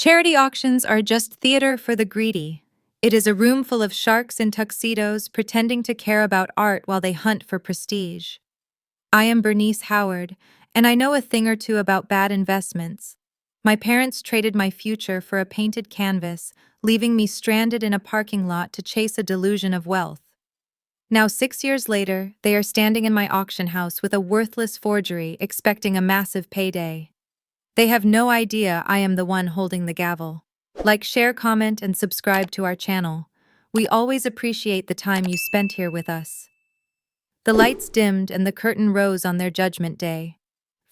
Charity auctions are just theater for the greedy. It is a room full of sharks in tuxedos pretending to care about art while they hunt for prestige. I am Bernice Howard, and I know a thing or two about bad investments. My parents traded my future for a painted canvas, leaving me stranded in a parking lot to chase a delusion of wealth. Now, 6 years later, they are standing in my auction house with a worthless forgery, expecting a massive payday. They have no idea I am the one holding the gavel. Like, share, comment, and subscribe to our channel. We always appreciate the time you spent here with us. The lights dimmed and the curtain rose on their judgment day.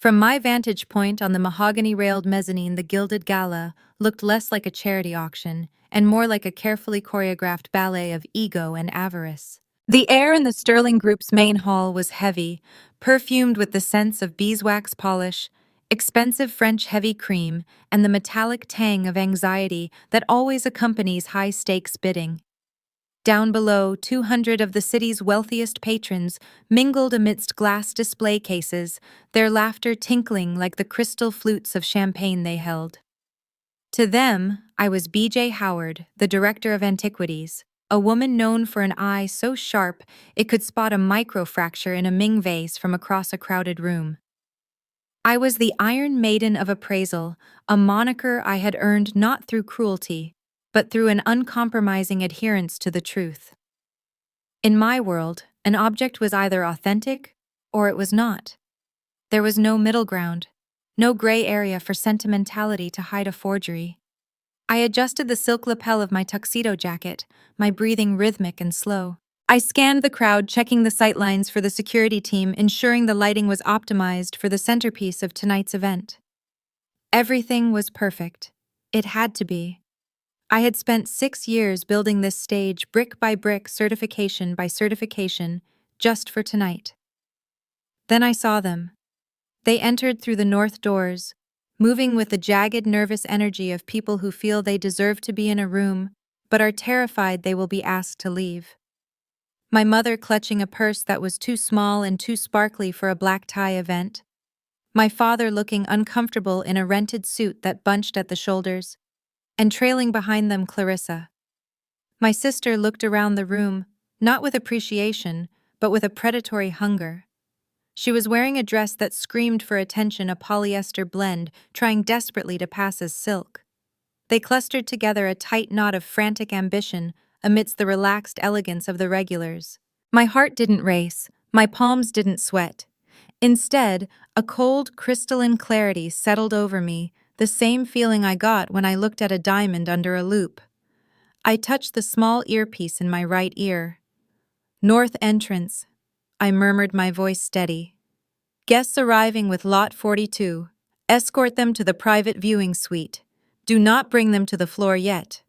From my vantage point on the mahogany-railed mezzanine, the gilded gala looked less like a charity auction and more like a carefully choreographed ballet of ego and avarice. The air in the Sterling Group's main hall was heavy, perfumed with the scents of beeswax polish, expensive French heavy cream, and the metallic tang of anxiety that always accompanies high-stakes bidding. Down below, 200 of the city's wealthiest patrons mingled amidst glass display cases, their laughter tinkling like the crystal flutes of champagne they held. To them, I was B.J. Howard, the director of antiquities, a woman known for an eye so sharp it could spot a microfracture in a Ming vase from across a crowded room. I was the Iron Maiden of appraisal, a moniker I had earned not through cruelty, but through an uncompromising adherence to the truth. In my world, an object was either authentic or it was not. There was no middle ground, no gray area for sentimentality to hide a forgery. I adjusted the silk lapel of my tuxedo jacket, my breathing rhythmic and slow. I scanned the crowd, checking the sightlines for the security team, ensuring the lighting was optimized for the centerpiece of tonight's event. Everything was perfect. It had to be. I had spent 6 years building this stage brick by brick, certification by certification, just for tonight. Then I saw them. They entered through the north doors, moving with the jagged, nervous energy of people who feel they deserve to be in a room, but are terrified they will be asked to leave. My mother clutching a purse that was too small and too sparkly for a black tie event. My father looking uncomfortable in a rented suit that bunched at the shoulders, and trailing behind them Clarissa. My sister looked around the room, not with appreciation, but with a predatory hunger. She was wearing a dress that screamed for attention, a polyester blend, trying desperately to pass as silk. They clustered together, a tight knot of frantic ambition, amidst the relaxed elegance of the regulars. My heart didn't race, my palms didn't sweat. Instead, a cold, crystalline clarity settled over me, the same feeling I got when I looked at a diamond under a loupe. I touched the small earpiece in my right ear. "North entrance," I murmured, my voice steady. "Guests arriving with lot 42. Escort them to the private viewing suite. Do not bring them to the floor yet."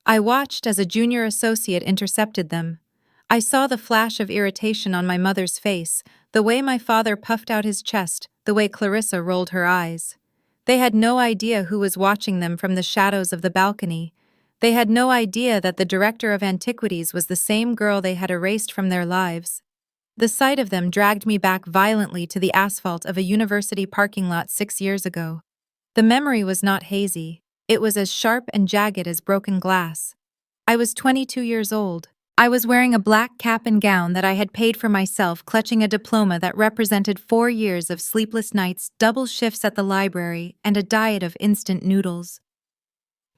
I watched as a junior associate intercepted them. I saw the flash of irritation on my mother's face, the way my father puffed out his chest, the way Clarissa rolled her eyes. They had no idea who was watching them from the shadows of the balcony. They had no idea that the director of antiquities was the same girl they had erased from their lives. The sight of them dragged me back violently to the asphalt of a university parking lot 6 years ago. The memory was not hazy. It was as sharp and jagged as broken glass. I was 22 years old. I was wearing a black cap and gown that I had paid for myself, clutching a diploma that represented 4 years of sleepless nights, double shifts at the library, and a diet of instant noodles.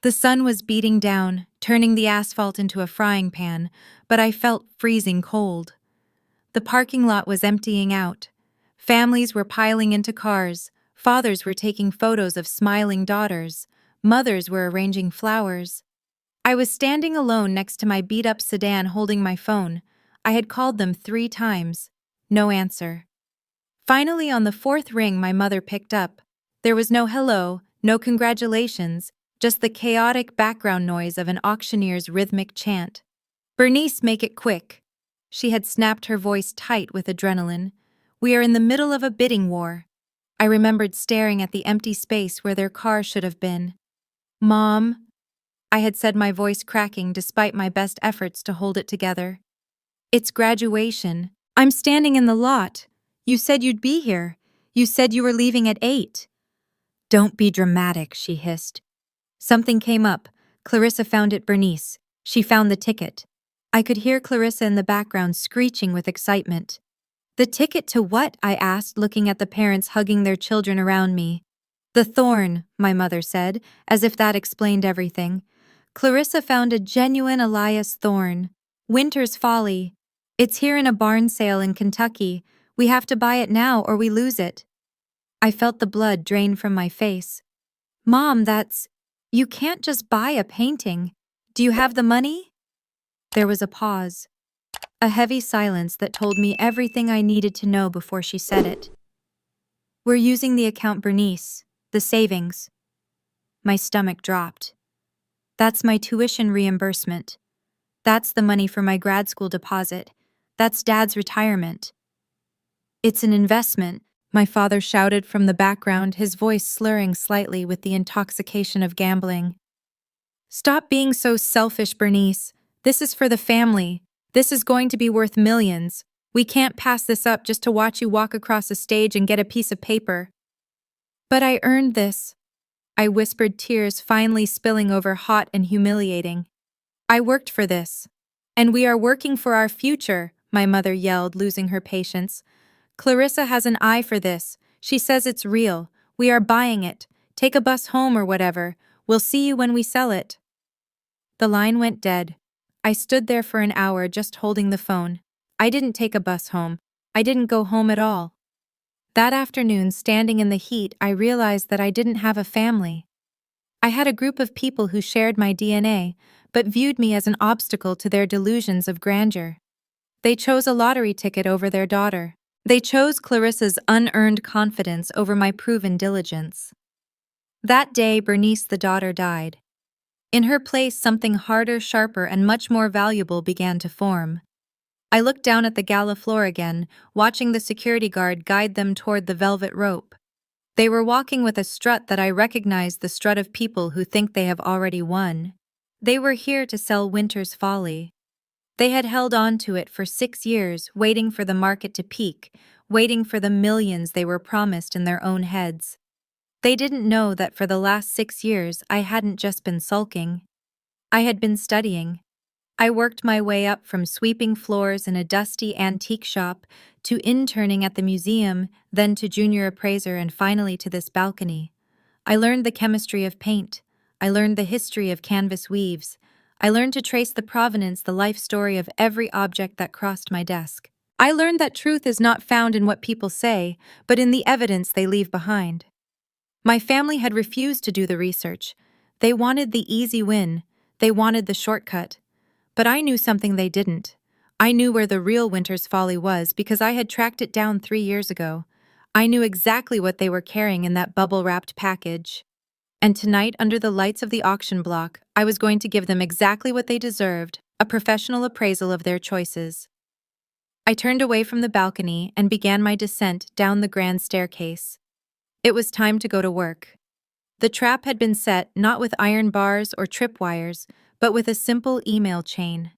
The sun was beating down, turning the asphalt into a frying pan, but I felt freezing cold. The parking lot was emptying out. Families were piling into cars. Fathers were taking photos of smiling daughters. Mothers were arranging flowers. I was standing alone next to my beat-up sedan holding my phone. I had called them 3 times. No answer. Finally, on the 4th ring, my mother picked up. There was no hello, no congratulations, just the chaotic background noise of an auctioneer's rhythmic chant. "Bernice, make it quick." She had snapped, her voice tight with adrenaline. "We are in the middle of a bidding war." I remembered staring at the empty space where their car should have been. "Mom," I had said, my voice cracking despite my best efforts to hold it together. "It's graduation. I'm standing in the lot. You said you'd be here. You said you were leaving at 8. "Don't be dramatic," she hissed. Something came up. Clarissa found it. Bernice. She found the ticket. I could hear Clarissa in the background screeching with excitement. The ticket to what? I asked, looking at the parents hugging their children around me. The Thorn, my mother said, as if that explained everything. Clarissa found a genuine Elias Thorn. Winter's Folly. It's here in a barn sale in Kentucky. We have to buy it now or we lose it. I felt the blood drain from my face. Mom, you can't just buy a painting. Do you have the money? There was a pause. A heavy silence that told me everything I needed to know before she said it. We're using the account Bernice, the savings. My stomach dropped. That's my tuition reimbursement. That's the money for my grad school deposit. That's Dad's retirement. It's an investment, my father shouted from the background, his voice slurring slightly with the intoxication of gambling. Stop being so selfish, Bernice. This is for the family. This is going to be worth millions. We can't pass this up just to watch you walk across a stage and get a piece of paper. But I earned this, I whispered, tears finally spilling over, hot and humiliating. I worked for this. And we are working for our future, my mother yelled, losing her patience. Clarissa has an eye for this. She says it's real. We are buying it. Take a bus home or whatever. We'll see you when we sell it. The line went dead. I stood there for an hour just holding the phone. I didn't take a bus home. I didn't go home at all. That afternoon, standing in the heat, I realized that I didn't have a family. I had a group of people who shared my DNA, but viewed me as an obstacle to their delusions of grandeur. They chose a lottery ticket over their daughter. They chose Clarissa's unearned confidence over my proven diligence. That day, Bernice, the daughter, died. In her place, something harder, sharper, and much more valuable began to form. I looked down at the gala floor again, watching the security guard guide them toward the velvet rope. They were walking with a strut that I recognized, the strut of people who think they have already won. They were here to sell Winter's Folly. They had held on to it for 6 years, waiting for the market to peak, waiting for the millions they were promised in their own heads. They didn't know that for the last 6 years I hadn't just been sulking. I had been studying. I worked my way up from sweeping floors in a dusty antique shop to interning at the museum, then to junior appraiser, and finally to this balcony. I learned the chemistry of paint. I learned the history of canvas weaves. I learned to trace the provenance, the life story of every object that crossed my desk. I learned that truth is not found in what people say, but in the evidence they leave behind. My family had refused to do the research. They wanted the easy win. They wanted the shortcut. But I knew something they didn't. I knew where the real Winter's Folly was because I had tracked it down 3 years ago. I knew exactly what they were carrying in that bubble-wrapped package. And tonight, under the lights of the auction block, I was going to give them exactly what they deserved, a professional appraisal of their choices. I turned away from the balcony and began my descent down the grand staircase. It was time to go to work. The trap had been set not with iron bars or tripwires, but with a simple email chain.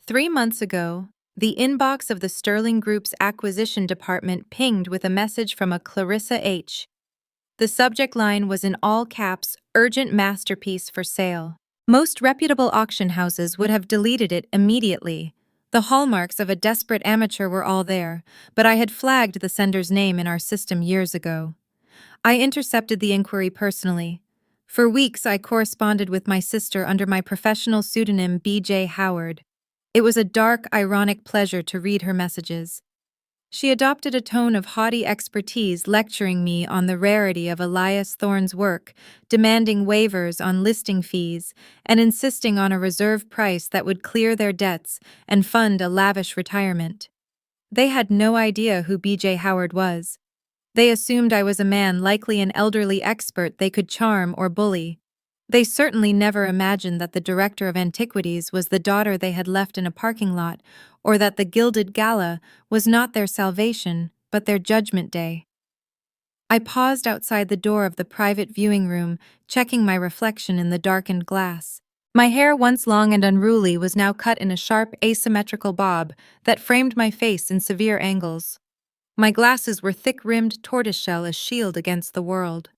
3 months ago, the inbox of the Sterling Group's acquisition department pinged with a message from a Clarissa H. The subject line was in all caps, "Urgent masterpiece for sale." Most reputable auction houses would have deleted it immediately. The hallmarks of a desperate amateur were all there, but I had flagged the sender's name in our system years ago. I intercepted the inquiry personally. For weeks, I corresponded with my sister under my professional pseudonym B.J. Howard. It was a dark, ironic pleasure to read her messages. She adopted a tone of haughty expertise, lecturing me on the rarity of Elias Thorne's work, demanding waivers on listing fees, and insisting on a reserve price that would clear their debts and fund a lavish retirement. They had no idea who B.J. Howard was. They assumed I was a man, likely an elderly expert they could charm or bully. They certainly never imagined that the director of antiquities was the daughter they had left in a parking lot, or that the gilded gala was not their salvation, but their judgment day. I paused outside the door of the private viewing room, checking my reflection in the darkened glass. My hair, once long and unruly, was now cut in a sharp, asymmetrical bob that framed my face in severe angles. My glasses were thick-rimmed tortoiseshell, a shield against the world.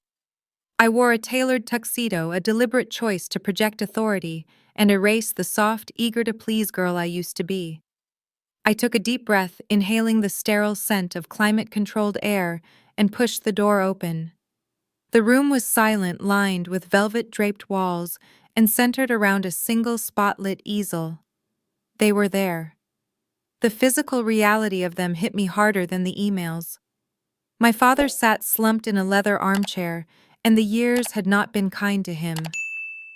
I wore a tailored tuxedo, a deliberate choice to project authority and erase the soft, eager-to-please girl I used to be. I took a deep breath, inhaling the sterile scent of climate-controlled air, and pushed the door open. The room was silent, lined with velvet-draped walls, and centered around a single spotlit easel. They were there. The physical reality of them hit me harder than the emails. My father sat slumped in a leather armchair, and the years had not been kind to him.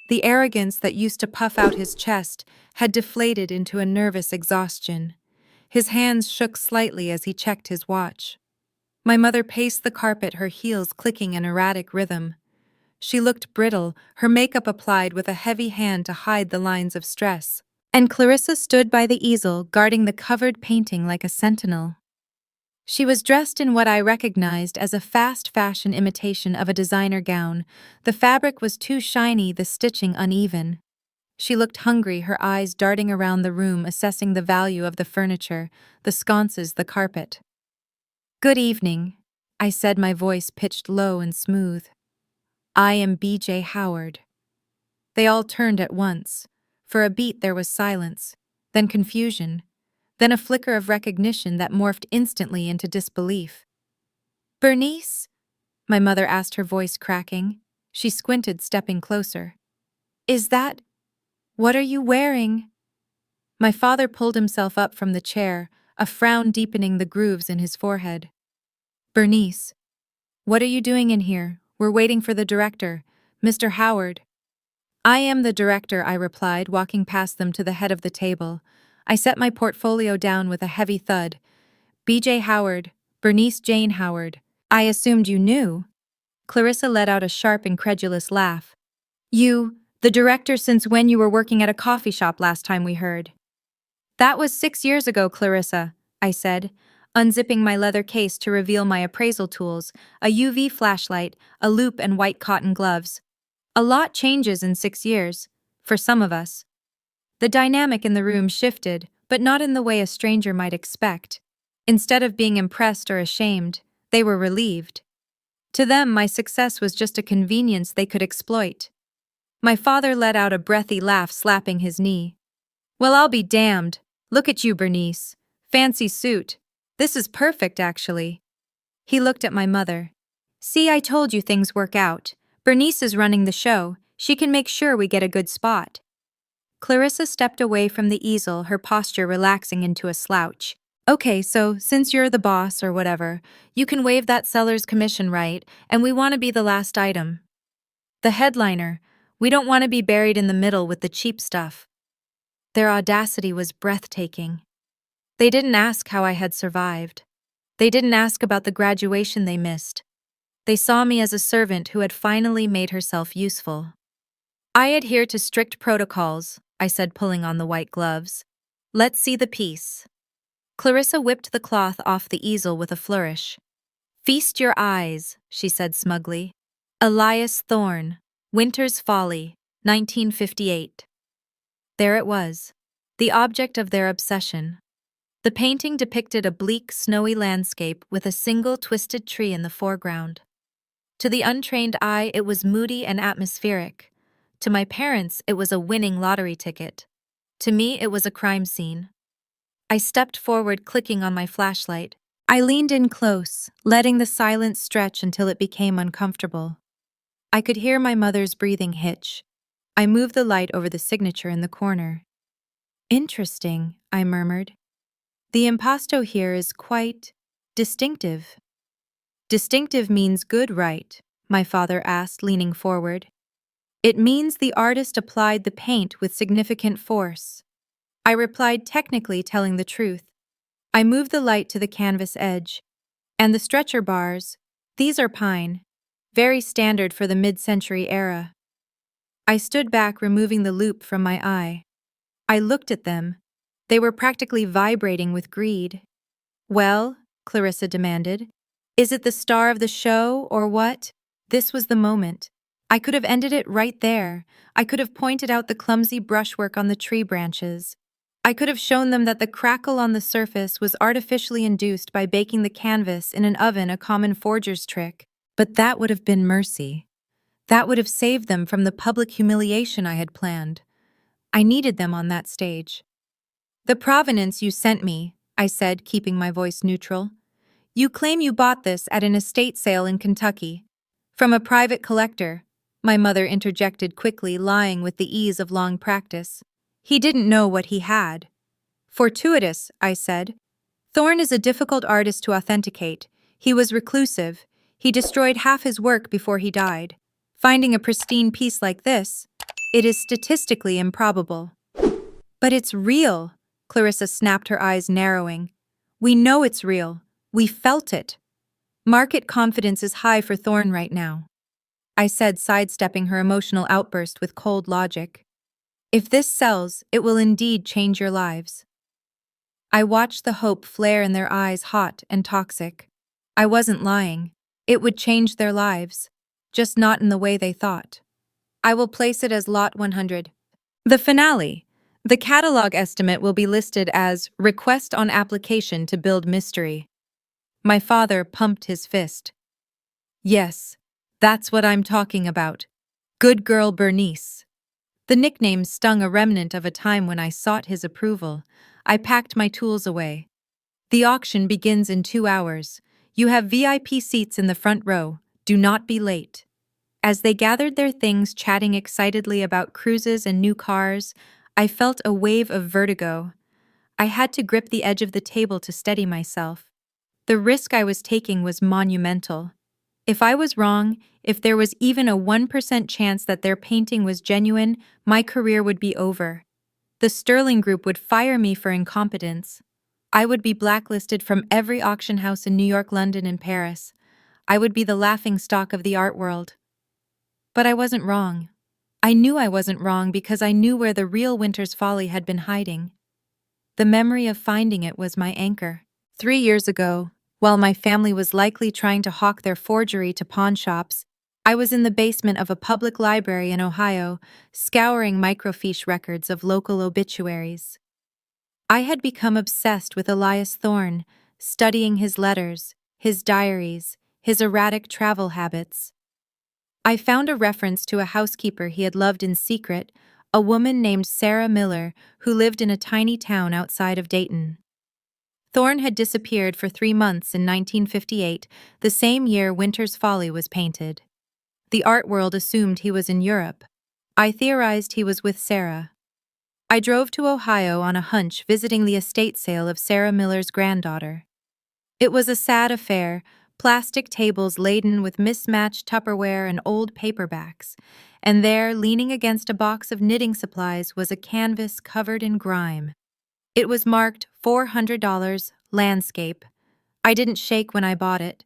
The arrogance that used to puff out his chest had deflated into a nervous exhaustion. His hands shook slightly as he checked his watch. My mother paced the carpet, her heels clicking in erratic rhythm. She looked brittle, her makeup applied with a heavy hand to hide the lines of stress. And Clarissa stood by the easel, guarding the covered painting like a sentinel. She was dressed in what I recognized as a fast fashion imitation of a designer gown. The fabric was too shiny, the stitching uneven. She looked hungry, her eyes darting around the room, assessing the value of the furniture, the sconces, the carpet. "Good evening," I said, my voice pitched low and smooth. "I am B.J. Howard." They all turned at once. For a beat there was silence, then confusion, then a flicker of recognition that morphed instantly into disbelief. "Bernice?" my mother asked, her voice cracking. She squinted, stepping closer. "Is that... what are you wearing?" My father pulled himself up from the chair, a frown deepening the grooves in his forehead. "Bernice, what are you doing in here? We're waiting for the director, Mr. Howard." "I am the director," I replied, walking past them to the head of the table. I set my portfolio down with a heavy thud. "B.J. Howard, Bernice Jane Howard. I assumed you knew." Clarissa let out a sharp, incredulous laugh. "You, the director since when you were working at a coffee shop last time we heard." "That was 6 years ago, Clarissa," I said, unzipping my leather case to reveal my appraisal tools, a UV flashlight, a loupe, and white cotton gloves. A lot changes in 6 years, for some of us. The dynamic in the room shifted, but not in the way a stranger might expect. Instead of being impressed or ashamed, they were relieved. To them, my success was just a convenience they could exploit. My father let out a breathy laugh, slapping his knee. "Well, I'll be damned. Look at you, Bernice. Fancy suit. This is perfect, actually." He looked at my mother. "See, I told you things work out. Bernice is running the show. She can make sure we get a good spot." Clarissa stepped away from the easel, her posture relaxing into a slouch. "Okay, so since you're the boss or whatever, you can waive that seller's commission, right? And we want to be the last item. The headliner. We don't want to be buried in the middle with the cheap stuff." Their audacity was breathtaking. They didn't ask how I had survived. They didn't ask about the graduation they missed. They saw me as a servant who had finally made herself useful. "I adhere to strict protocols," I said, pulling on the white gloves. "Let's see the piece." Clarissa whipped the cloth off the easel with a flourish. "Feast your eyes," she said smugly. "Elias Thorne, Winter's Folly, 1958. There it was, the object of their obsession. The painting depicted a bleak, snowy landscape with a single twisted tree in the foreground. To the untrained eye, it was moody and atmospheric. To my parents, it was a winning lottery ticket. To me, it was a crime scene. I stepped forward, clicking on my flashlight. I leaned in close, letting the silence stretch until it became uncomfortable. I could hear my mother's breathing hitch. I moved the light over the signature in the corner. "Interesting," I murmured. "The impasto here is quite distinctive." "Distinctive means good, right?" my father asked, leaning forward. "It means the artist applied the paint with significant force." I replied, technically telling the truth. I moved the light to the canvas edge. "And the stretcher bars, these are pine. Very standard for the mid-century era." I stood back, removing the loupe from my eye. I looked at them. They were practically vibrating with greed. "Well," Clarissa demanded, "is it the star of the show, or what?" This was the moment. I could have ended it right there. I could have pointed out the clumsy brushwork on the tree branches. I could have shown them that the crackle on the surface was artificially induced by baking the canvas in an oven, a common forger's trick. But that would have been mercy. That would have saved them from the public humiliation I had planned. I needed them on that stage. The provenance you sent me, I said, keeping my voice neutral. You claim you bought this at an estate sale in Kentucky. From a private collector, my mother interjected quickly, lying with the ease of long practice. He didn't know what he had. Fortuitous, I said. Thorne is a difficult artist to authenticate. He was reclusive. He destroyed half his work before he died. Finding a pristine piece like this, it is statistically improbable. But it's real, Clarissa snapped, her eyes narrowing. We know it's real. We felt it. Market confidence is high for Thorne right now, I said, sidestepping her emotional outburst with cold logic. If this sells, it will indeed change your lives. I watched the hope flare in their eyes, hot and toxic. I wasn't lying. It would change their lives, just not in the way they thought. I will place it as Lot 100. The finale. The catalog estimate will be listed as Request on Application to Build Mystery. My father pumped his fist. Yes, that's what I'm talking about. Good girl Bernice. The nickname stung a remnant of a time when I sought his approval. I packed my tools away. The auction begins in 2 hours. You have VIP seats in the front row. Do not be late. As they gathered their things, chatting excitedly about cruises and new cars, I felt a wave of vertigo. I had to grip the edge of the table to steady myself. The risk I was taking was monumental. If I was wrong, if there was even a 1% chance that their painting was genuine, my career would be over. The Sterling Group would fire me for incompetence. I would be blacklisted from every auction house in New York, London, and Paris. I would be the laughingstock of the art world. But I wasn't wrong. I knew I wasn't wrong because I knew where the real Winter's Folly had been hiding. The memory of finding it was my anchor. 3 years ago, while my family was likely trying to hawk their forgery to pawn shops, I was in the basement of a public library in Ohio, scouring microfiche records of local obituaries. I had become obsessed with Elias Thorne, studying his letters, his diaries, his erratic travel habits. I found a reference to a housekeeper he had loved in secret, a woman named Sarah Miller who lived in a tiny town outside of Dayton. Thorne had disappeared for 3 months in 1958, the same year Winter's Folly was painted. The art world assumed he was in Europe. I theorized he was with Sarah. I drove to Ohio on a hunch, visiting the estate sale of Sarah Miller's granddaughter. It was a sad affair, plastic tables laden with mismatched Tupperware and old paperbacks, and there, leaning against a box of knitting supplies, was a canvas covered in grime. It was marked $400, landscape. I didn't shake when I bought it.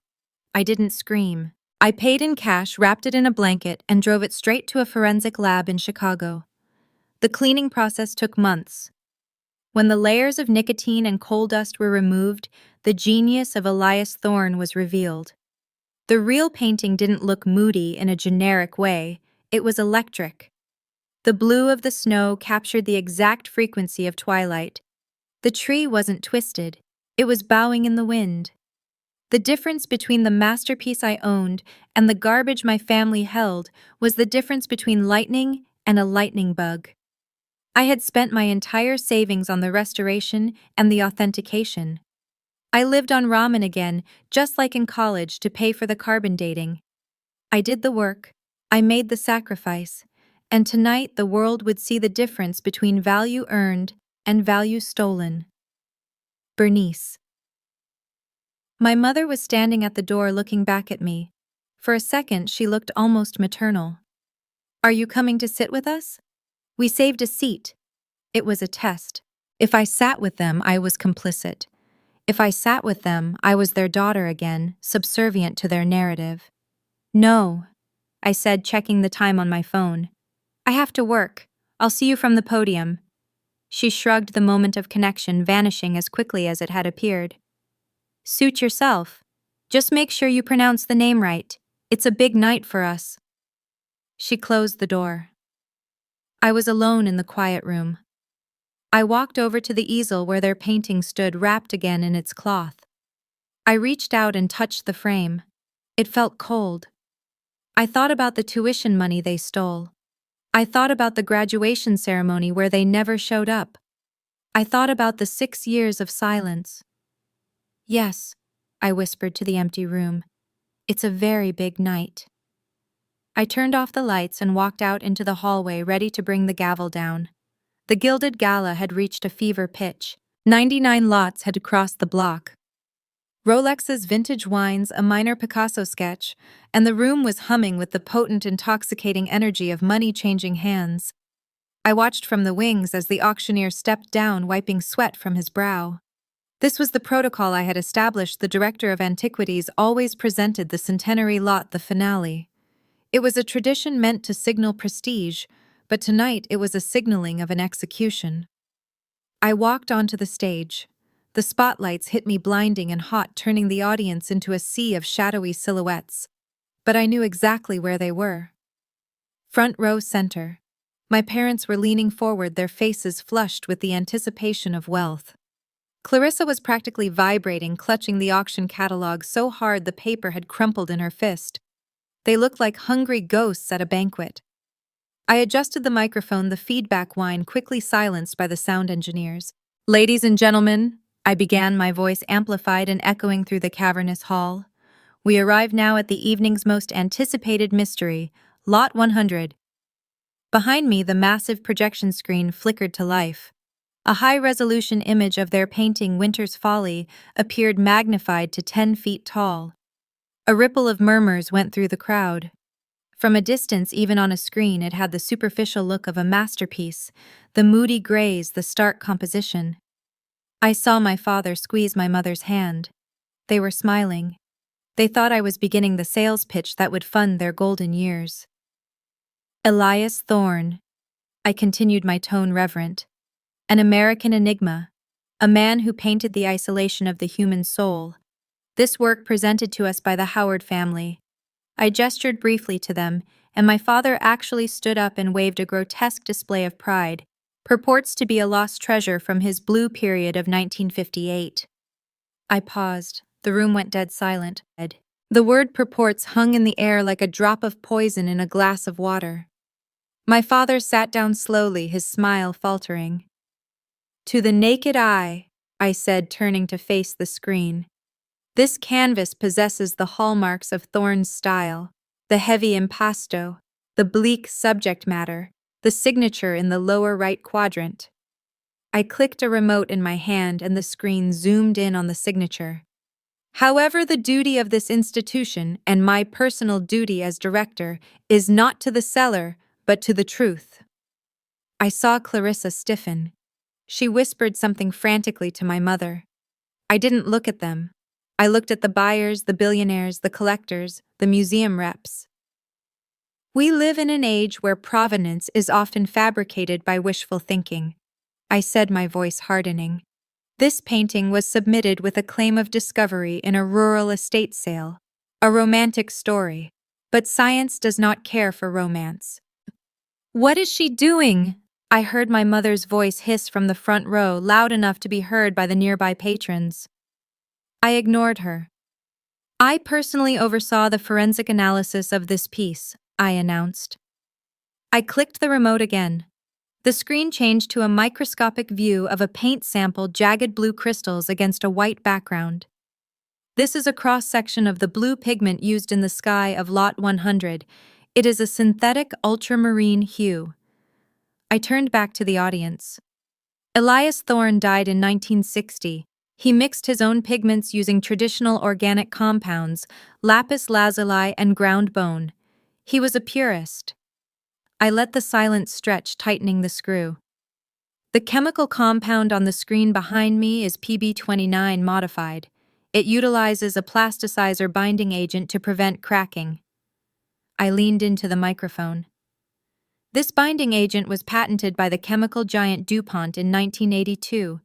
I didn't scream. I paid in cash, wrapped it in a blanket, and drove it straight to a forensic lab in Chicago. The cleaning process took months. When the layers of nicotine and coal dust were removed, the genius of Elias Thorne was revealed. The real painting didn't look moody in a generic way, it was electric. The blue of the snow captured the exact frequency of twilight. The tree wasn't twisted, it was bowing in the wind. The difference between the masterpiece I owned and the garbage my family held was the difference between lightning and a lightning bug. I had spent my entire savings on the restoration and the authentication. I lived on ramen again, just like in college, to pay for the carbon dating. I did the work, I made the sacrifice, and tonight the world would see the difference between value earned and value stolen. Bernice. My mother was standing at the door looking back at me. For a second, she looked almost maternal. Are you coming to sit with us? We saved a seat. It was a test. If I sat with them, I was complicit. If I sat with them, I was their daughter again, subservient to their narrative. No, I said, checking the time on my phone. I have to work. I'll see you from the podium. She shrugged, the moment of connection vanishing as quickly as it had appeared. Suit yourself. Just make sure you pronounce the name right. It's a big night for us. She closed the door. I was alone in the quiet room. I walked over to the easel where their painting stood, wrapped again in its cloth. I reached out and touched the frame. It felt cold. I thought about the tuition money they stole. I thought about the graduation ceremony where they never showed up. I thought about the 6 years of silence. Yes, I whispered to the empty room. It's a very big night. I turned off the lights and walked out into the hallway, ready to bring the gavel down. The gilded gala had reached a fever pitch. 99 lots had crossed the block. Rolex's vintage wines, a minor Picasso sketch, and the room was humming with the potent, intoxicating energy of money-changing hands. I watched from the wings as the auctioneer stepped down, wiping sweat from his brow. This was the protocol I had established. The director of antiquities always presented the centenary lot, the finale. It was a tradition meant to signal prestige, but tonight it was a signaling of an execution. I walked onto the stage. The spotlights hit me blinding and hot, turning the audience into a sea of shadowy silhouettes. But I knew exactly where they were. Front row center. My parents were leaning forward, their faces flushed with the anticipation of wealth. Clarissa was practically vibrating, clutching the auction catalog so hard the paper had crumpled in her fist. They looked like hungry ghosts at a banquet. I adjusted the microphone, the feedback whine quickly silenced by the sound engineers. "Ladies and gentlemen," I began, my voice amplified and echoing through the cavernous hall. "We arrive now at the evening's most anticipated mystery, Lot 100. Behind me, the massive projection screen flickered to life. A high-resolution image of their painting Winter's Folly appeared, magnified to 10 feet tall. A ripple of murmurs went through the crowd. From a distance, even on a screen, it had the superficial look of a masterpiece, the moody grays, the stark composition. I saw my father squeeze my mother's hand. They were smiling. They thought I was beginning the sales pitch that would fund their golden years. "Elias Thorne," I continued, my tone reverent. "An American enigma, a man who painted the isolation of the human soul. This work presented to us by the Howard family." I gestured briefly to them, and my father actually stood up and waved a grotesque display of pride, purports to be a lost treasure from his blue period of 1958. I paused. The room went dead silent. The word "purports" hung in the air like a drop of poison in a glass of water. My father sat down slowly, his smile faltering. "To the naked eye," I said, turning to face the screen, "this canvas possesses the hallmarks of Thorne's style, the heavy impasto, the bleak subject matter, the signature in the lower right quadrant." I clicked a remote in my hand and the screen zoomed in on the signature. "However, the duty of this institution, and my personal duty as director, is not to the seller, but to the truth." I saw Clarissa stiffen. She whispered something frantically to my mother. I didn't look at them. I looked at the buyers, the billionaires, the collectors, the museum reps. "We live in an age where provenance is often fabricated by wishful thinking," I said, my voice hardening. "This painting was submitted with a claim of discovery in a rural estate sale, a romantic story, but science does not care for romance." "What is she doing?" I heard my mother's voice hiss from the front row, loud enough to be heard by the nearby patrons. I ignored her. "I personally oversaw the forensic analysis of this piece," I announced. I clicked the remote again. The screen changed to a microscopic view of a paint sample, jagged blue crystals against a white background. "This is a cross-section of the blue pigment used in the sky of Lot 100. It is a synthetic ultramarine hue." I turned back to the audience. Elias Thorne died in 1960. He mixed his own pigments using traditional organic compounds, lapis lazuli and ground bone. He was a purist. I let the silence stretch, tightening the screw. "The chemical compound on the screen behind me is PB29 modified. It utilizes a plasticizer binding agent to prevent cracking." I leaned into the microphone. "This binding agent was patented by the chemical giant DuPont in 1982,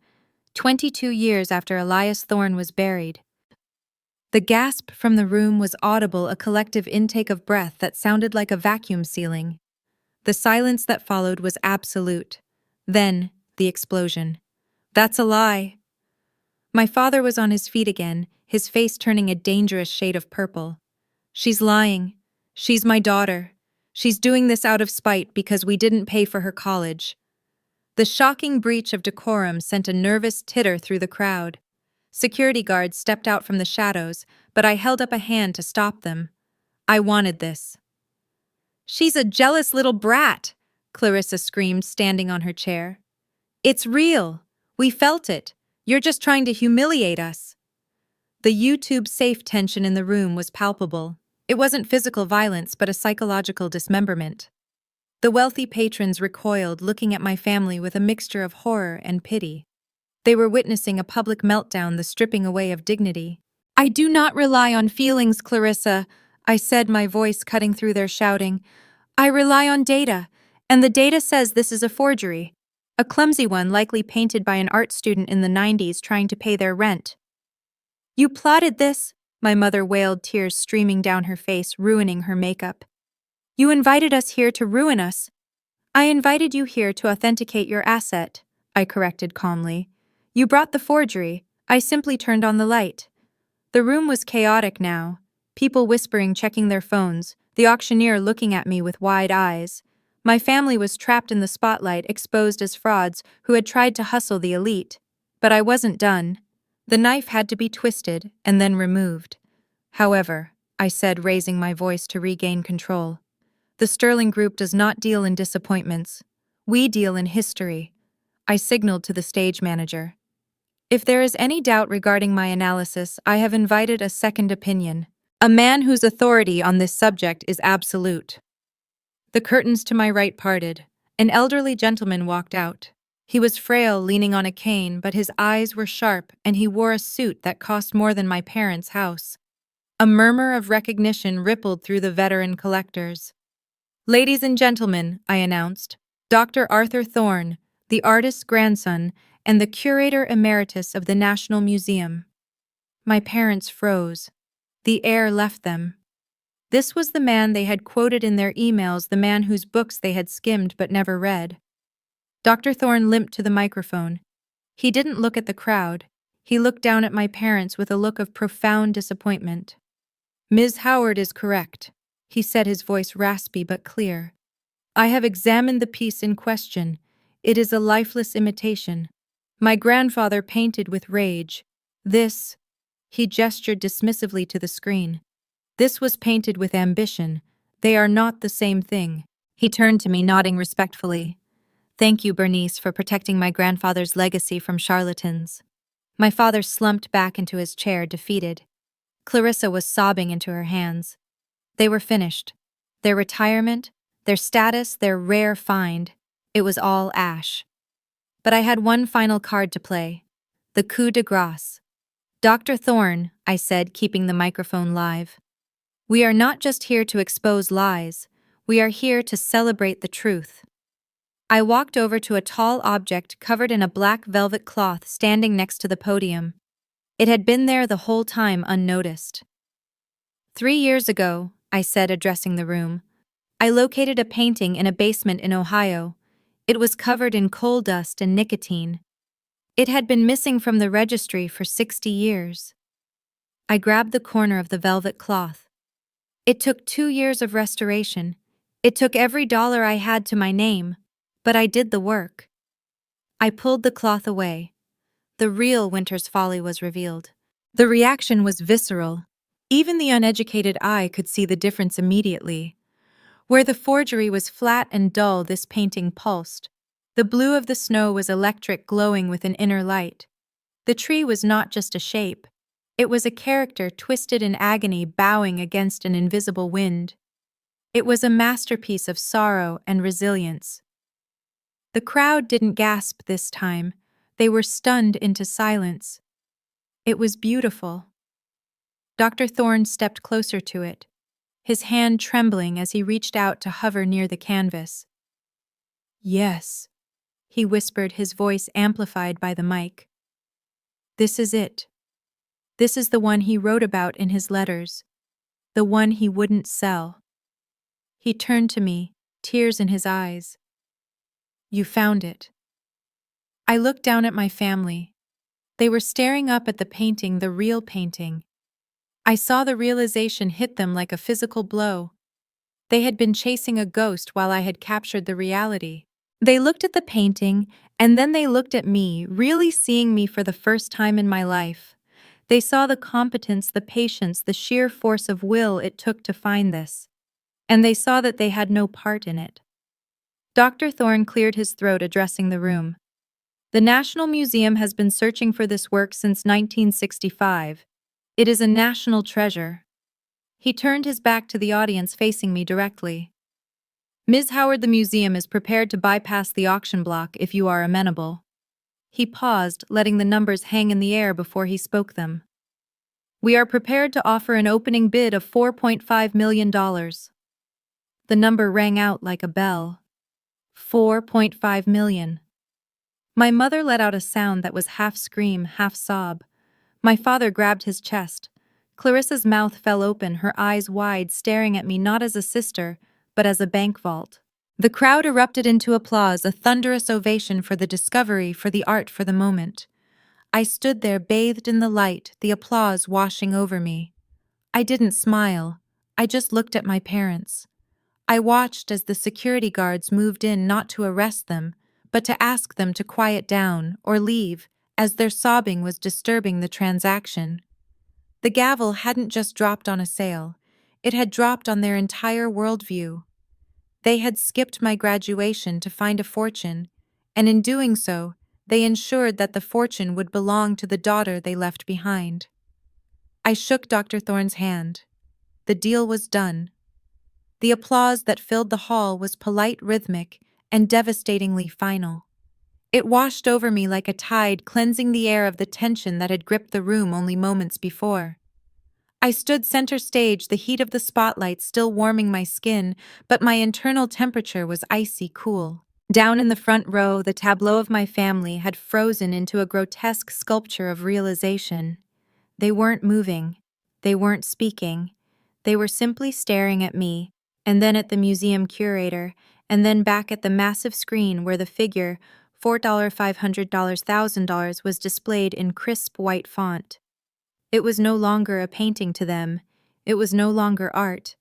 22 years after Elias Thorne was buried." The gasp from the room was audible, a collective intake of breath that sounded like a vacuum sealing. The silence that followed was absolute. Then, the explosion. "That's a lie." My father was on his feet again, his face turning a dangerous shade of purple. "She's lying. She's my daughter. She's doing this out of spite because we didn't pay for her college. The shocking breach of decorum sent a nervous titter through the crowd. Security guards stepped out from the shadows, but I held up a hand to stop them. I wanted this. She's a jealous little brat, Clarissa screamed, standing on her chair. It's real. We felt it. You're just trying to humiliate us. The YouTube safe tension in the room was palpable. It wasn't physical violence, but a psychological dismemberment. The wealthy patrons recoiled, looking at my family with a mixture of horror and pity. They were witnessing a public meltdown, the stripping away of dignity. I do not rely on feelings, Clarissa, I said, my voice cutting through their shouting. I rely on data, and the data says this is a forgery. A clumsy one, likely painted by an art student in the 90s trying to pay their rent. You plotted this, my mother wailed, tears streaming down her face, ruining her makeup. You invited us here to ruin us. I invited you here to authenticate your asset, I corrected calmly. You brought the forgery. I simply turned on the light. The room was chaotic now. People whispering, checking their phones, the auctioneer looking at me with wide eyes. My family was trapped in the spotlight, exposed as frauds who had tried to hustle the elite. But I wasn't done. The knife had to be twisted and then removed. However, I said, raising my voice to regain control, the Sterling Group does not deal in disappointments. We deal in history. I signaled to the stage manager. If there is any doubt regarding my analysis, I have invited a second opinion, a man whose authority on this subject is absolute. The curtains to my right parted. An elderly gentleman walked out. He was frail, leaning on a cane, but his eyes were sharp, and he wore a suit that cost more than my parents' house. A murmur of recognition rippled through the veteran collectors. Ladies and gentlemen, I announced, Dr. Arthur Thorne, the artist's grandson and the curator emeritus of the National Museum. My parents froze. The air left them. This was the man they had quoted in their emails, the man whose books they had skimmed but never read. Dr. Thorne limped to the microphone. He didn't look at the crowd. He looked down at my parents with a look of profound disappointment. Ms. Howard is correct, he said, his voice raspy but clear. I have examined the piece in question. It is a lifeless imitation. My grandfather painted with rage. This, he gestured dismissively to the screen. This was painted with ambition. They are not the same thing. He turned to me, nodding respectfully. Thank you, Bernice, for protecting my grandfather's legacy from charlatans. My father slumped back into his chair, defeated. Clarissa was sobbing into her hands. They were finished. Their retirement, their status, their rare find. It was all ash. But I had one final card to play. The coup de grace. Dr. Thorne, I said, keeping the microphone live. We are not just here to expose lies. We are here to celebrate the truth. I walked over to a tall object covered in a black velvet cloth standing next to the podium. It had been there the whole time, unnoticed. 3 years ago, I said, addressing the room, I located a painting in a basement in Ohio. It was covered in coal dust and nicotine. It had been missing from the registry for 60 years. I grabbed the corner of the velvet cloth. It took 2 years of restoration. It took every dollar I had to my name, but I did the work. I pulled the cloth away. The real Winter's Folly was revealed. The reaction was visceral. Even the uneducated eye could see the difference immediately. Where the forgery was flat and dull, this painting pulsed. The blue of the snow was electric, glowing with an inner light. The tree was not just a shape. It was a character twisted in agony, bowing against an invisible wind. It was a masterpiece of sorrow and resilience. The crowd didn't gasp this time. They were stunned into silence. It was beautiful. Dr. Thorne stepped closer to it, his hand trembling as he reached out to hover near the canvas. Yes, he whispered, his voice amplified by the mic. This is it. This is the one he wrote about in his letters, the one he wouldn't sell. He turned to me, tears in his eyes. You found it. I looked down at my family. They were staring up at the painting, the real painting. I saw the realization hit them like a physical blow. They had been chasing a ghost while I had captured the reality. They looked at the painting, and then they looked at me, really seeing me for the first time in my life. They saw the competence, the patience, the sheer force of will it took to find this. And they saw that they had no part in it. Dr. Thorne cleared his throat, addressing the room. The National Museum has been searching for this work since 1965. It is a national treasure. He turned his back to the audience, facing me directly. Ms. Howard, the museum is prepared to bypass the auction block if you are amenable. He paused, letting the numbers hang in the air before he spoke them. We are prepared to offer an opening bid of $4.5 million. The number rang out like a bell. 4.5 million. My mother let out a sound that was half scream, half sob. My father grabbed his chest. Clarissa's mouth fell open, her eyes wide, staring at me not as a sister, but as a bank vault. The crowd erupted into applause, a thunderous ovation for the discovery, for the art, for the moment. I stood there bathed in the light, the applause washing over me. I didn't smile. I just looked at my parents. I watched as the security guards moved in, not to arrest them, but to ask them to quiet down or leave, as their sobbing was disturbing the transaction. The gavel hadn't just dropped on a sale. It had dropped on their entire worldview. They had skipped my graduation to find a fortune, and in doing so, they ensured that the fortune would belong to the daughter they left behind. I shook Dr. Thorne's hand. The deal was done. The applause that filled the hall was polite, rhythmic, and devastatingly final. It washed over me like a tide, cleansing the air of the tension that had gripped the room only moments before. I stood center stage, the heat of the spotlight still warming my skin, but my internal temperature was icy cool. Down in the front row, the tableau of my family had frozen into a grotesque sculpture of realization. They weren't moving. They weren't speaking. They were simply staring at me, and then at the museum curator, and then back at the massive screen where the figure, $4, $500, $1,000, was displayed in crisp white font. It was no longer a painting to them. It was no longer art.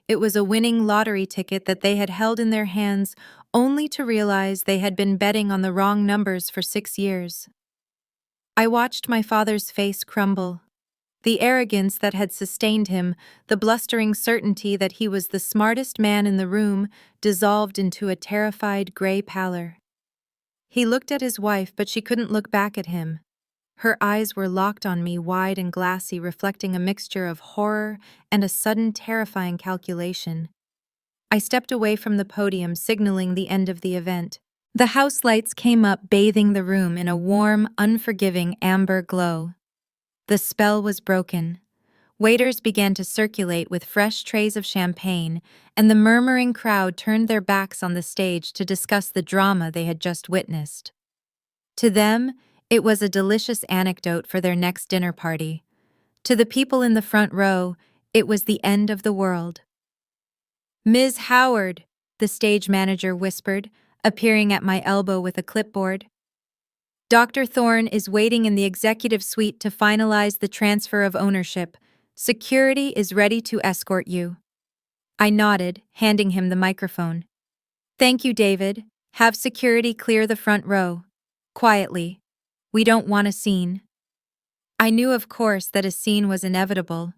It was a winning lottery ticket that they had held in their hands only to realize they had been betting on the wrong numbers for 6 years. I watched my father's face crumble. The arrogance that had sustained him, the blustering certainty that he was the smartest man in the room, dissolved into a terrified gray pallor. He looked at his wife, but she couldn't look back at him. Her eyes were locked on me, wide and glassy, reflecting a mixture of horror and a sudden terrifying calculation. I stepped away from the podium, signaling the end of the event. The house lights came up, bathing the room in a warm, unforgiving amber glow. The spell was broken. Waiters began to circulate with fresh trays of champagne, and the murmuring crowd turned their backs on the stage to discuss the drama they had just witnessed. To them, it was a delicious anecdote for their next dinner party. To the people in the front row, it was the end of the world. "Ms. Howard," the stage manager whispered, appearing at my elbow with a clipboard. "Dr. Thorne is waiting in the executive suite to finalize the transfer of ownership. Security is ready to escort you." I nodded, handing him the microphone. "Thank you, David. Have security clear the front row. Quietly. We don't want a scene." I knew, of course, that a scene was inevitable.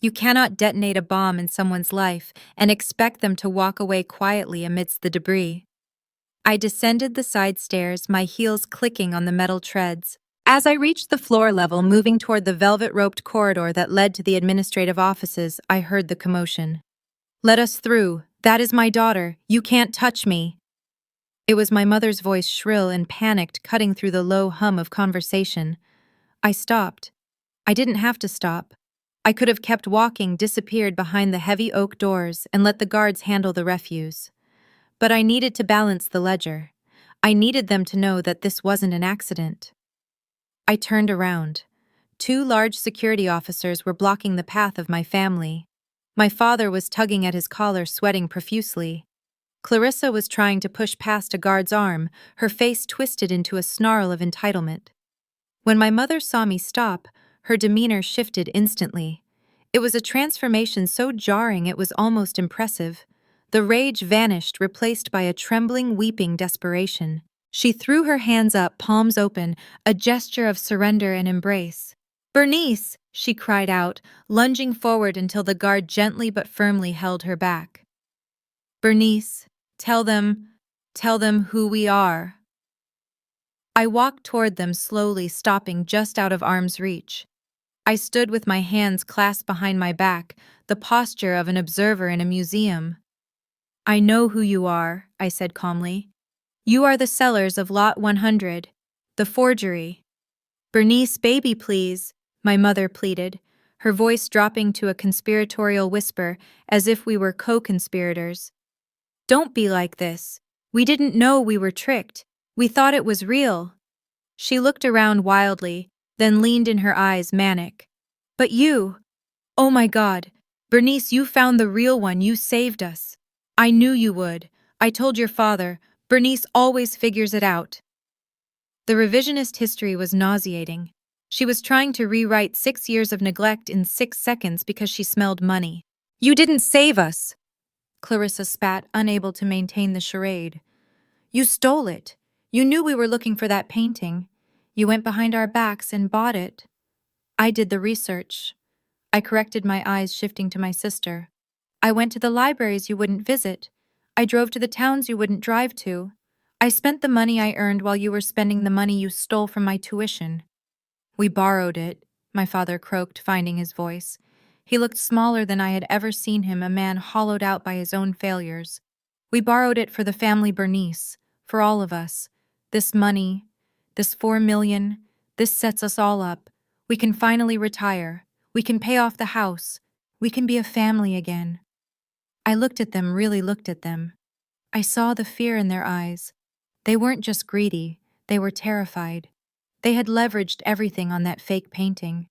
You cannot detonate a bomb in someone's life and expect them to walk away quietly amidst the debris. I descended the side stairs, my heels clicking on the metal treads. As I reached the floor level, moving toward the velvet-roped corridor that led to the administrative offices, I heard the commotion. "Let us through. That is my daughter. You can't touch me." It was my mother's voice, shrill and panicked, cutting through the low hum of conversation. I stopped. I didn't have to stop. I could have kept walking, disappeared behind the heavy oak doors, and let the guards handle the refuse. But I needed to balance the ledger. I needed them to know that this wasn't an accident. I turned around. 2 large security officers were blocking the path of my family. My father was tugging at his collar, sweating profusely. Clarissa was trying to push past a guard's arm, her face twisted into a snarl of entitlement. When my mother saw me stop, her demeanor shifted instantly. It was a transformation so jarring it was almost impressive. The rage vanished, replaced by a trembling, weeping desperation. She threw her hands up, palms open, a gesture of surrender and embrace. "Bernice!" she cried out, lunging forward until the guard gently but firmly held her back. "Bernice, tell them who we are." I walked toward them slowly, stopping just out of arm's reach. I stood with my hands clasped behind my back, the posture of an observer in a museum. "I know who you are," I said calmly. "You are the sellers of Lot 100, the forgery." "Bernice, baby, please," my mother pleaded, her voice dropping to a conspiratorial whisper as if we were co-conspirators. "Don't be like this. We didn't know we were tricked. We thought it was real." She looked around wildly, then leaned in her eyes manic. "But you! Oh my God! Bernice, you found the real one, you saved us. I knew you would. I told your father. Bernice always figures it out." The revisionist history was nauseating. She was trying to rewrite 6 years of neglect in 6 seconds because she smelled money. "You didn't save us," Clarissa spat, unable to maintain the charade. "You stole it. You knew we were looking for that painting. You went behind our backs and bought it." "I did the research." I corrected, my eyes shifting to my sister. "I went to the libraries you wouldn't visit. I drove to the towns you wouldn't drive to. I spent the money I earned while you were spending the money you stole from my tuition." "We borrowed it," my father croaked, finding his voice. He looked smaller than I had ever seen him, a man hollowed out by his own failures. "We borrowed it for the family, Bernice, for all of us. This money, this 4 million, this sets us all up. We can finally retire. We can pay off the house. We can be a family again." I looked at them, really looked at them. I saw the fear in their eyes. They weren't just greedy, they were terrified. They had leveraged everything on that fake painting.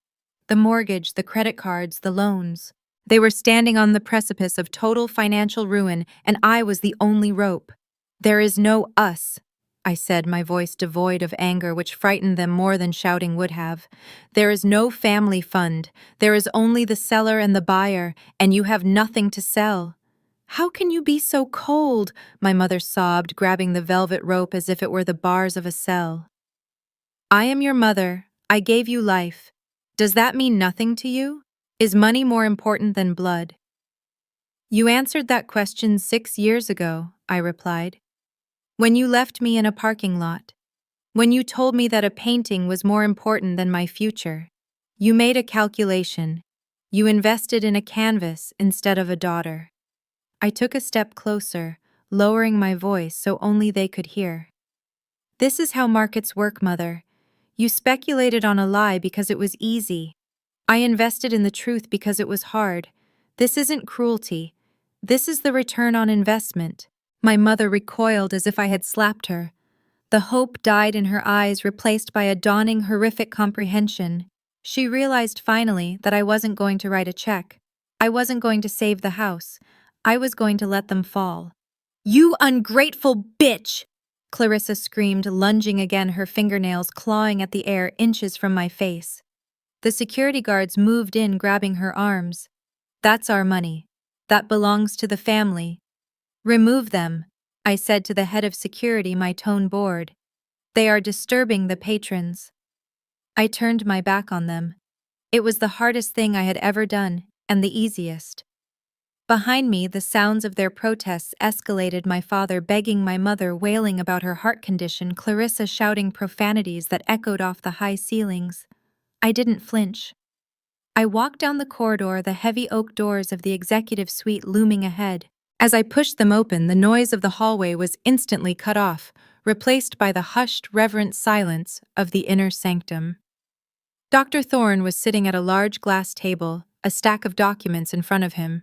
The mortgage, the credit cards, the loans. They were standing on the precipice of total financial ruin, and I was the only rope. "There is no us," I said, my voice devoid of anger, which frightened them more than shouting would have. "There is no family fund. There is only the seller and the buyer, and you have nothing to sell." "How can you be so cold?" my mother sobbed, grabbing the velvet rope as if it were the bars of a cell. "I am your mother. I gave you life. Does that mean nothing to you? Is money more important than blood?" "You answered that question 6 years ago," I replied. "When you left me in a parking lot. When you told me that a painting was more important than my future. You made a calculation. You invested in a canvas instead of a daughter." I took a step closer, lowering my voice so only they could hear. "This is how markets work, Mother. You speculated on a lie because it was easy. I invested in the truth because it was hard. This isn't cruelty. This is the return on investment." My mother recoiled as if I had slapped her. The hope died in her eyes, replaced by a dawning, horrific comprehension. She realized finally that I wasn't going to write a check. I wasn't going to save the house. I was going to let them fall. "You ungrateful bitch!" Clarissa screamed, lunging again, her fingernails clawing at the air inches from my face. The security guards moved in, grabbing her arms. "That's our money. That belongs to the family. Remove them," I said to the head of security, my tone bored. "They are disturbing the patrons." I turned my back on them. It was the hardest thing I had ever done, and the easiest. Behind me, the sounds of their protests escalated, my father begging, my mother wailing about her heart condition, Clarissa shouting profanities that echoed off the high ceilings. I didn't flinch. I walked down the corridor, the heavy oak doors of the executive suite looming ahead. As I pushed them open, the noise of the hallway was instantly cut off, replaced by the hushed, reverent silence of the inner sanctum. Dr. Thorne was sitting at a large glass table, a stack of documents in front of him.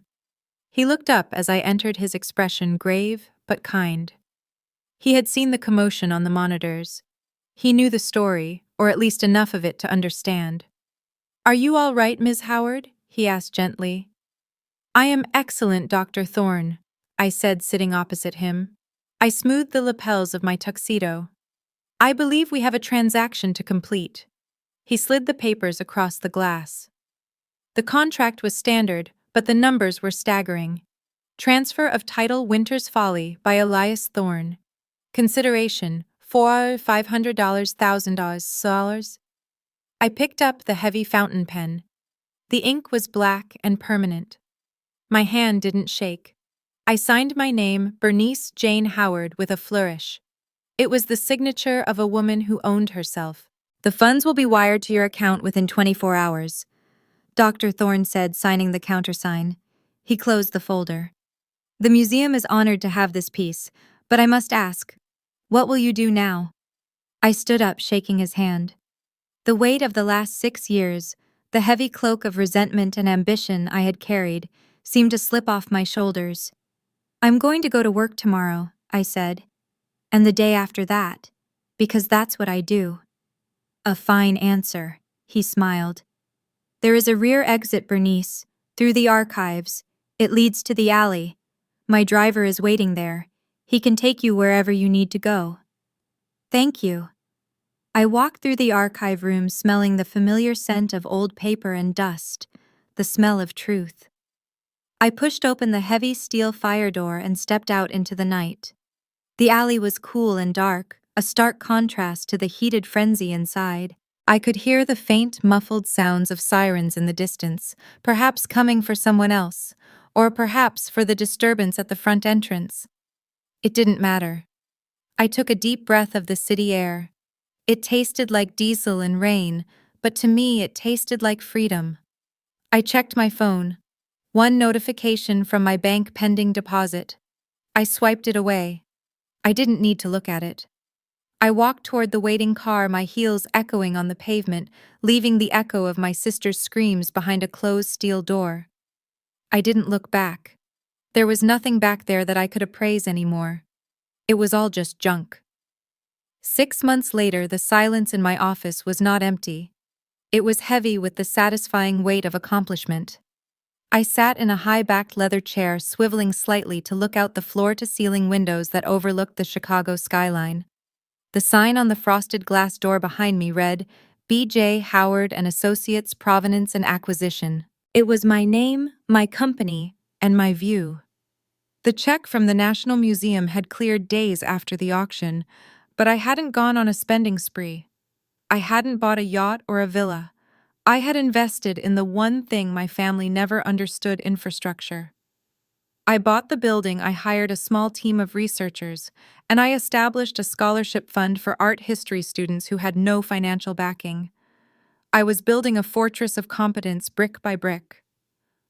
He looked up as I entered, his expression grave but kind. He had seen the commotion on the monitors. He knew the story, or at least enough of it to understand. "Are you all right, Ms. Howard?" he asked gently. "I am excellent, Dr. Thorne," I said, sitting opposite him. I smoothed the lapels of my tuxedo. "I believe we have a transaction to complete." He slid the papers across the glass. The contract was standard, but the numbers were staggering. Transfer of title Winter's Folly by Elias Thorne. Consideration $500, $1,000. I picked up the heavy fountain pen. The ink was black and permanent. My hand didn't shake. I signed my name, Bernice Jane Howard, with a flourish. It was the signature of a woman who owned herself. The funds will be wired to your account within 24 hours, Dr. Thorne said, signing the countersign. He closed the folder. The museum is honored to have this piece, but I must ask, what will you do now? I stood up, shaking his hand. The weight of the last 6 years, the heavy cloak of resentment and ambition I had carried, seemed to slip off my shoulders. I'm going to go to work tomorrow, I said, and the day after that, because that's what I do. A fine answer, he smiled. There is a rear exit, Bernice, through the archives. It leads to the alley. My driver is waiting there. He can take you wherever you need to go. Thank you. I walked through the archive room smelling the familiar scent of old paper and dust, the smell of truth. I pushed open the heavy steel fire door and stepped out into the night. The alley was cool and dark, a stark contrast to the heated frenzy inside. I could hear the faint, muffled sounds of sirens in the distance, perhaps coming for someone else, or perhaps for the disturbance at the front entrance. It didn't matter. I took a deep breath of the city air. It tasted like diesel and rain, but to me it tasted like freedom. I checked my phone. One notification from my bank pending deposit. I swiped it away. I didn't need to look at it. I walked toward the waiting car, my heels echoing on the pavement, leaving the echo of my sister's screams behind a closed steel door. I didn't look back. There was nothing back there that I could appraise anymore. It was all just junk. 6 months later, the silence in my office was not empty. It was heavy with the satisfying weight of accomplishment. I sat in a high-backed leather chair, swiveling slightly to look out the floor-to-ceiling windows that overlooked the Chicago skyline. The sign on the frosted glass door behind me read, B.J. Howard and Associates, Provenance and Acquisition. It was my name, my company, and my view. The check from the National Museum had cleared days after the auction, but I hadn't gone on a spending spree. I hadn't bought a yacht or a villa. I had invested in the one thing my family never understood: infrastructure. I bought the building, I hired a small team of researchers, and I established a scholarship fund for art history students who had no financial backing. I was building a fortress of competence brick by brick.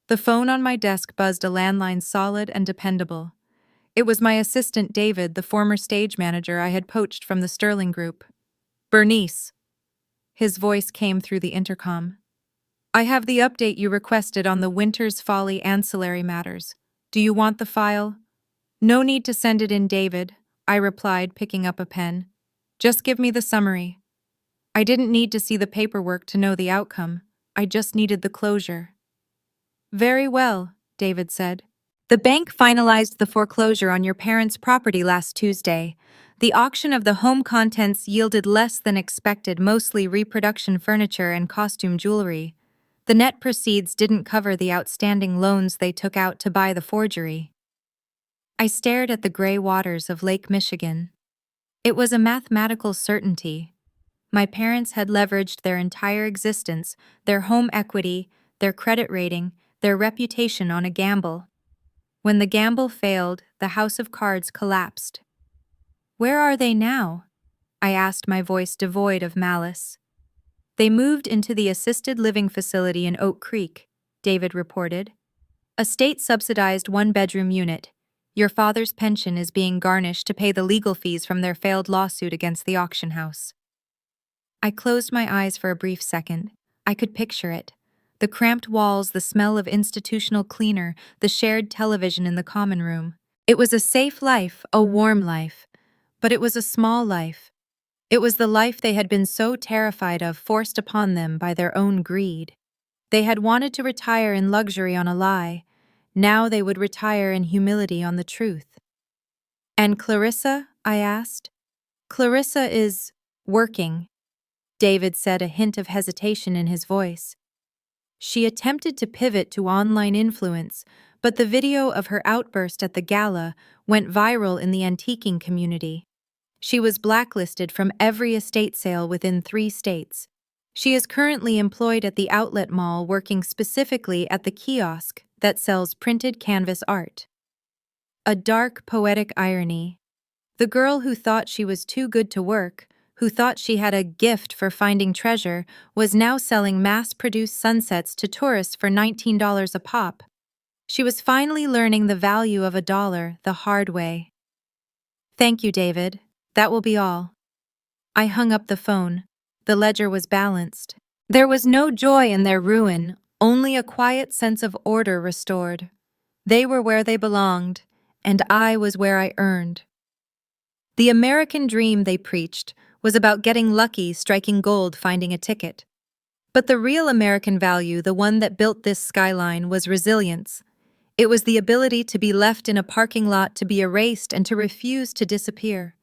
The phone on my desk buzzed, a landline solid and dependable. It was my assistant David, the former stage manager I had poached from the Sterling Group. Bernice. His voice came through the intercom. I have the update you requested on the Winter's Folly ancillary matters. Do you want the file? No need to send it in, David, I replied, picking up a pen. Just give me the summary. I didn't need to see the paperwork to know the outcome. I just needed the closure. Very well, David said. The bank finalized the foreclosure on your parents' property last Tuesday. The auction of the home contents yielded less than expected, mostly reproduction furniture and costume jewelry. The net proceeds didn't cover the outstanding loans they took out to buy the forgery. I stared at the gray waters of Lake Michigan. It was a mathematical certainty. My parents had leveraged their entire existence, their home equity, their credit rating, their reputation on a gamble. When the gamble failed, the house of cards collapsed. Where are they now? I asked, my voice devoid of malice. They moved into the assisted living facility in Oak Creek, David reported. A state-subsidized one-bedroom unit. Your father's pension is being garnished to pay the legal fees from their failed lawsuit against the auction house. I closed my eyes for a brief second. I could picture it. The cramped walls, the smell of institutional cleaner, the shared television in the common room. It was a safe life, a warm life. But it was a small life. It was the life they had been so terrified of, forced upon them by their own greed. They had wanted to retire in luxury on a lie. Now they would retire in humility on the truth. And Clarissa? I asked. Clarissa is working, David said, a hint of hesitation in his voice. She attempted to pivot to online influence, But the video of her outburst at the gala went viral in the antiquing community. She was blacklisted from every estate sale within 3 states. She is currently employed at the outlet mall working specifically at the kiosk that sells printed canvas art. A dark, poetic irony. The girl who thought she was too good to work, who thought she had a gift for finding treasure, was now selling mass-produced sunsets to tourists for $19 a pop. She was finally learning the value of $1 the hard way. Thank you, David. That will be all. I hung up the phone. The ledger was balanced. There was no joy in their ruin, only a quiet sense of order restored. They were where they belonged, and I was where I earned. The American dream they preached was about getting lucky, striking gold, finding a ticket. But the real American value, the one that built this skyline, was resilience. It was the ability to be left in a parking lot, to be erased, and to refuse to disappear.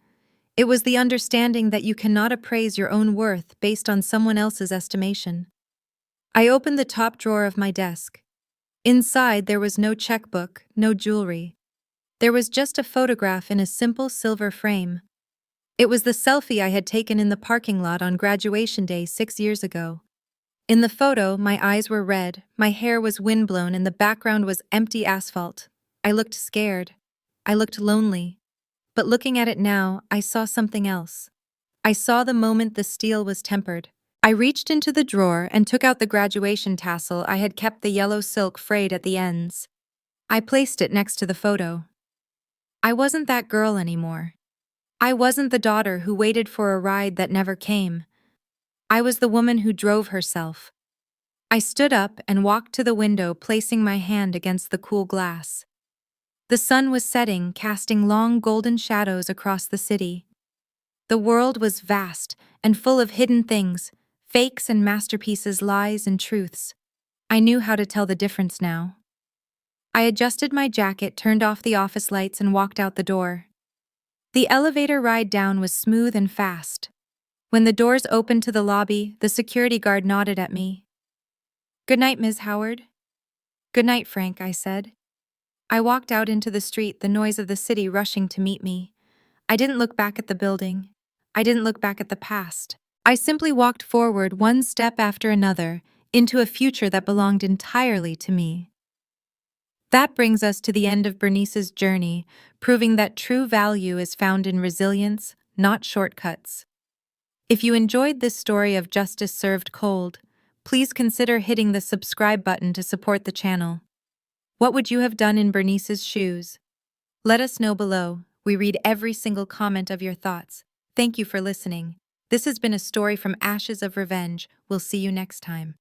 It was the understanding that you cannot appraise your own worth based on someone else's estimation. I opened the top drawer of my desk. Inside, there was no checkbook, no jewelry. There was just a photograph in a simple silver frame. It was the selfie I had taken in the parking lot on graduation day 6 years ago. In the photo, my eyes were red, my hair was windblown, and the background was empty asphalt. I looked scared. I looked lonely. But looking at it now, I saw something else. I saw the moment the steel was tempered. I reached into the drawer and took out the graduation tassel I had kept, the yellow silk frayed at the ends. I placed it next to the photo. I wasn't that girl anymore. I wasn't the daughter who waited for a ride that never came. I was the woman who drove herself. I stood up and walked to the window, placing my hand against the cool glass. The sun was setting, casting long golden shadows across the city. The world was vast and full of hidden things, fakes and masterpieces, lies and truths. I knew how to tell the difference now. I adjusted my jacket, turned off the office lights, and walked out the door. The elevator ride down was smooth and fast. When the doors opened to the lobby, the security guard nodded at me. "Good night, Ms. Howard." "Good night, Frank," I said. I walked out into the street, the noise of the city rushing to meet me. I didn't look back at the building. I didn't look back at the past. I simply walked forward, one step after another, into a future that belonged entirely to me. That brings us to the end of Bernice's journey, proving that true value is found in resilience, not shortcuts. If you enjoyed this story of justice served cold, please consider hitting the subscribe button to support the channel. What would you have done in Bernice's shoes? Let us know below. We read every single comment of your thoughts. Thank you for listening. This has been a story from Ashes of Revenge. We'll see you next time.